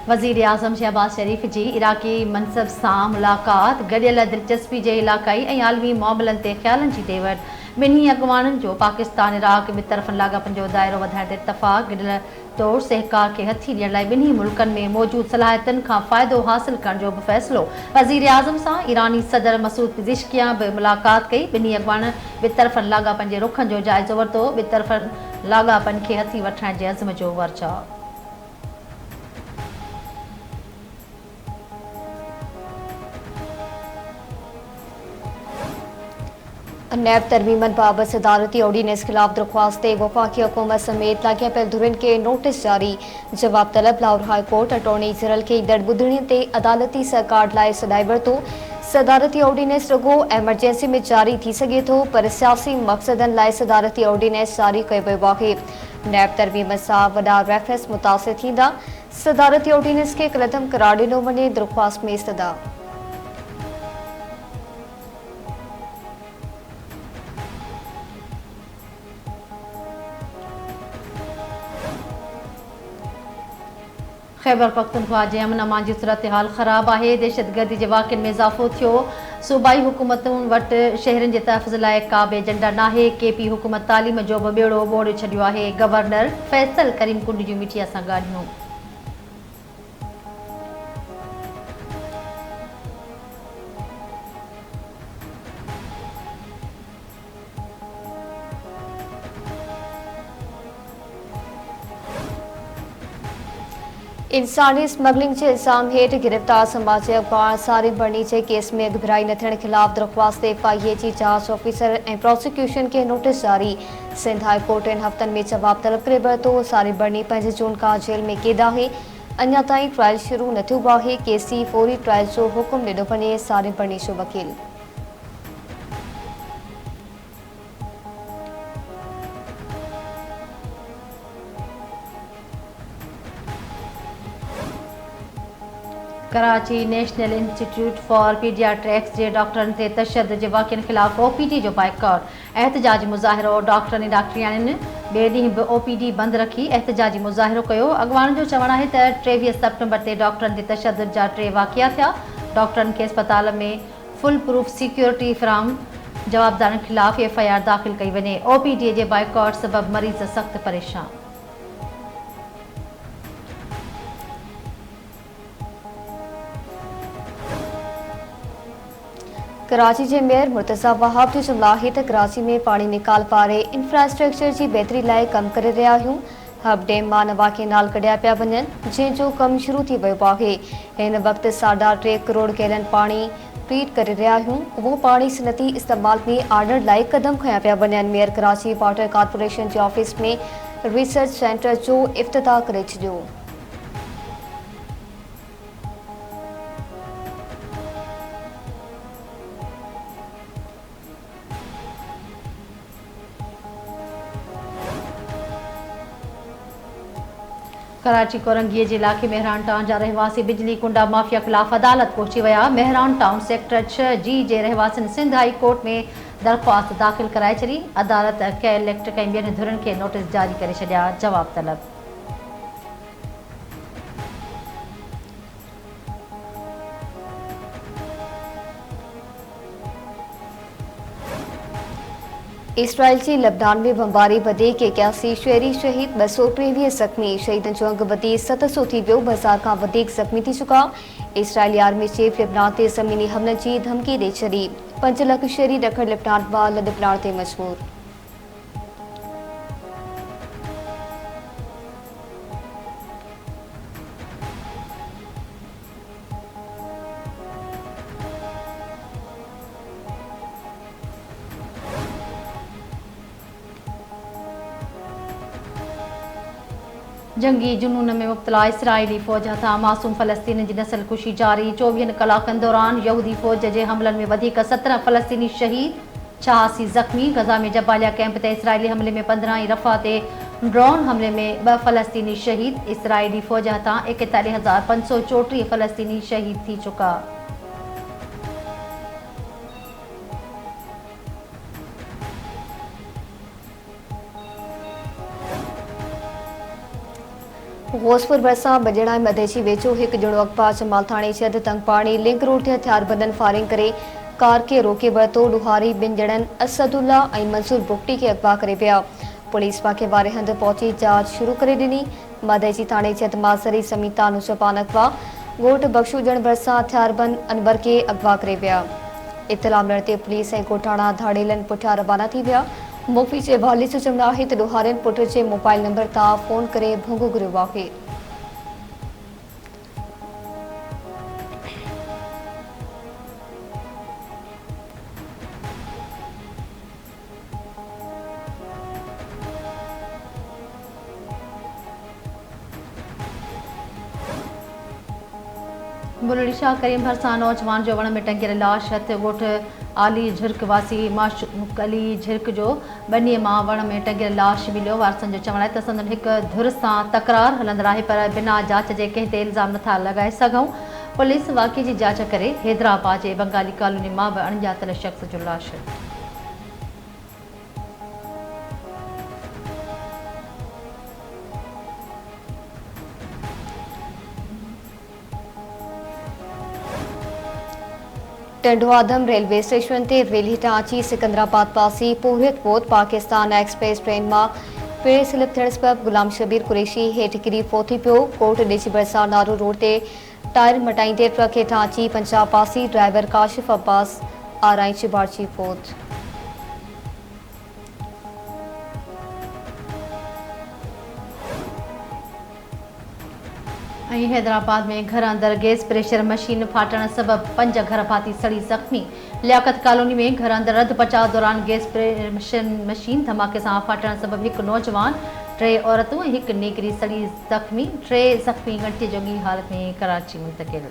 वज़ीर आज़म शहबाज शरीफ़ जी इराक़ी मनसब सां मुलाक़ात, गडि॒यल दिलचस्पी जे इलाक़ाई ऐं आलमी मामलनि ते ख़्यालनि जी ॾे वठि। ॿिन्ही अॻवाननि जो पाकिस्तान इराक़ ॿितरफ़नि लाॻापनि जो दाइरो वधाइण ते इत्तफ़ाक़। गडि॒यल तौरु सहकार खे हथी ॾियण लाइ ॿिन्ही मुल्कनि में मौजूदु सलाहियतुनि खां फ़ाइदो हासिल करण जो बि फ़ैसिलो। वज़ीर आज़म सां ईरानी सदर मसूद पिज़ेशकियां बि मुलाक़ात कई। ॿिन्ही अॻवाननि ॿितरफ़नि लाॻापनि जे रुखनि जो जाइज़ो वरितो। ॿितरफ़नि लाॻापनि खे हथी वठण जे अज़्म जो वर्चा। नैब तरमीमन बाबत सदारती ऑर्डीनेंस खिलाफ दरख्वास्त ते वफाकी हुकूमत समेत लाॻापियल धुरनि खे नोटिस जारी। जवाब तलब। Lahore high court attorney general खे ईंदड़ ॿुधणी ते अदालती सरकार लाइ सॾाए वरितो। सदारती ऑर्डीनेंस रुगो एमरजेंसी में जारी थी सघे थो, पर सियासी मक़सदनि लाइ सदारती ऑर्डीनेंस जारी कयो वियो आहे। नैब तरमीमन सां वॾा रेफरेंस मुतासिर थींदा। सदारती ऑर्डीनेंस खे कलदम करार ॾिनो वञे। दरख्वास्त में इस्तदा। ख़ैबर पख्तूनख्वा जे अमन अमान जी सूरत हाल ख़राब आहे। दहशतगर्दी जे वाक़िअनि में इज़ाफ़ो थियो। सूबाई हुकूमतुनि वटि शहरनि जे तहफ़्फ़ुज़ लाइ का बि एजेंडा नाहे। केपी हुकूमत तालीम जो बि ॿेड़ो ॿोड़े छॾियो आहे। गवर्नर फैसल करीम कुंड जूं मीडिया सां ॻाल्हियूं। इंसानी स्मगलिंग के इल्ज़ाम हेठि गिरफ़्तार समाजी अख़बार सारिम बर्नी जे केस में अॻिभराई न थियण ख़िलाफ़ दरख्वास्त ते FIA जी जांच ऑफिसर ऐं प्रोसिक्यूशन खे नोटिस जारी। सिंध हाई कोर्ट 3 हफ़्तनि में जवाब तलब करे वरितो। सारिम बर्नी 5 जून खां जेल में क़ैद आहे। अञा ताईं ट्रायल शुरू न थियो आहे। केस जी फौरी ट्रायल जो हुकुम ॾिनो वञे। सारिम बर्नी जो वकील Karachi national institute for paediatrics जे डॉक्टरनि ते तशद्दुद जे वाक़िअनि ख़िलाफ़ OPD जो बाइकॉट। एहतजाजी मुज़ाहिरो। डॉक्टरनि डॉक्टरियाणियुनि ॿिए ॾींहुं बि OPD बंदि रखी एहतजाजी मुज़ाहिरो कयो। अॻवाननि जो चवणु आहे त 23 सेप्टेम्बर ते डॉक्टरनि ते तशद्दुद जा 3 वाक़िआ थिया। डॉक्टरनि खे अस्पताल में फुल प्रूफ सिक्योरिटी फराहम। जवाबदारनि ख़िलाफ़ FIR दाख़िल कई वञे। OPD जे बाइकॉट सबबि मरीज़ सख़्तु परेशान। कराची के मेयर मुर्तज़ा वहाब जो जुमला है त कराची में पानी निकाल पारे इंफ्रास्ट्रक्चर की बेहतरी लाइ कम करे रहिया आहियूं। हब डैम मां नवा केनाल कढिया पिया वञनि, जंहिंजो कम शुरू थी वियो आहे। हिन वक़्तु 3.5 करोड़ गैलन पानी ट्रीट करे रहिया आहियूं। उहो पानी सनती इस्तेमाल में आणण लाइ कदम खया पिया वञनि। मेयर कराची वाटर कॉर्पोरेशन जे ऑफिस में रिसर्च सेंटर जो इफ्तिताह करे छॾियो। कराची कोरंगीअ जे इलाइक़े मेहरान टाउन जा रहवासी बिजली कुंडा माफ़िया ख़िलाफ़ अदालत पहुची विया। मेहरान टाउन सेक्टर 6G जे रहवासियुनि सिंध हाई कोर्ट में दरख़्वास्त दाख़िल कराए छॾी। अदालत कंहिं इलेक्ट्रिक ऐं ॿियनि धुरनि खे नोटिस जारी करे छॾिया। जवाब तलब। इसराइल की लबनान में बमबारी वधे के 81 शहरी शहीद 223 ज़ख़्मी। शहीदनि जो अघु वधी 700 थी वियो। 1000 खां वधीक ज़ख़्मी थी चुका। इसराइली आर्मी चीफ लेबनान ते ज़मीनी हमलनि जी धमकी ॾेई छॾी। 5 लख शहरी ॾखण लेबनान मां लॾ पिलाइण ते मजबूर। जंगी जुनून में मुब्तला इसराइली फ़ौज हथां मासूम फ़लस्तीनी जी नस्ल कुशी जारी। 24 कलाकनि दौरान यहूदी फ़ौज जे हमलनि में वधीक 17 फ़लस्तीनी शहीद, 86 ज़ख़्मी। गज़ा में जबालिया कैंप ते इसराइली हमले में 15 ऐं रफ़ा ते ड्रोन हमले में 2 फ़लस्तीनी शहीद। इसराइली फ़ौज हथां 41,534 फ़लस्तीनी शहीद थी चुका। होसपुर भरिसां बजड़ा मदेशी वेचो हिकु ॼणो अखबार जमाल थाणे शहद तंगपाणी लिंक रोड ते हथियारबंदनि फायरिंग करे कार खे रोके वरितो। ॾुहारी ॿिनि ॼणनि असदुल्ला ऐं मंसूर बुगटी खे अगवा करे पिया। पुलिस वाक़े वारे हंधि पहुची जांच शुरू करे ॾिनी। मदेशी थाणे जद माज़री समीता नुजपान अगवा ॻोठ बख्शू ॼण भरिसां हथियारबंद अनवर खे अगवा करे पिया। इतला मिलण ते पुलिस ऐं ॻोठाणा धाड़ेलनि पुठियां रवाना थी विया। मुफ़ी जे वाली जो चवणु आहे त ॾुहारियुनि पुट जे मोबाइल नंबर तां फ़ोन करे भंग घुरियो आहे। बुलड़ी शाह करीम भरसां नौजवान जो वण में टंगियल लाश हथ ॻोठ आली झिरक वासी माशूक अली झिरक जो बनीअ मां वण में टंगियल लाश मिलियो। वारसनि जो चवणु आहे त संदन हिकु धुर सां तकरार हलंदड़ आहे पर बिना जांच जे कंहिं ते इल्ज़ाम नथा लॻाए सघूं। पुलिस वाक़े जी जांच करे हैदराबाद जे बंगाली कॉलोनी मां बि अणॼातल शख़्स जो लाश टंडवादम रेलवे स्टेशन ते रेल हेठां अची सिकंदराबाद पासी पूरियत पहुत पाकिस्तान एक्सप्रेस ट्रेन मां पेड़ स्लिप थियण सबब गुलाम शबीर कुरैशी हेठि किरी फोथी पियो। कोट ॾिसी भरिसां नारो रोड ते टायर मटाईंदे ट्रक हेठां अची पंजाब पासी ड्राइवर काशिफ अब्बास आराई चिबाड़जी फोत। हैदराबाद में घर अंदर गैस प्रेशर मशीन फाटण सबब 5 घर भाती सड़ी जख्मी। लियाकत कॉलोनी में घर अंदर रद्द बचाव दौरान गैस मशीन धमाके सां फाटण सबब हिकु नौजवान 3 औरतूं ऐं हिकु नेकरी सड़ी जख्मी। 3 जख्मी गंटे जोगी हालत में कराची मुंतकिल।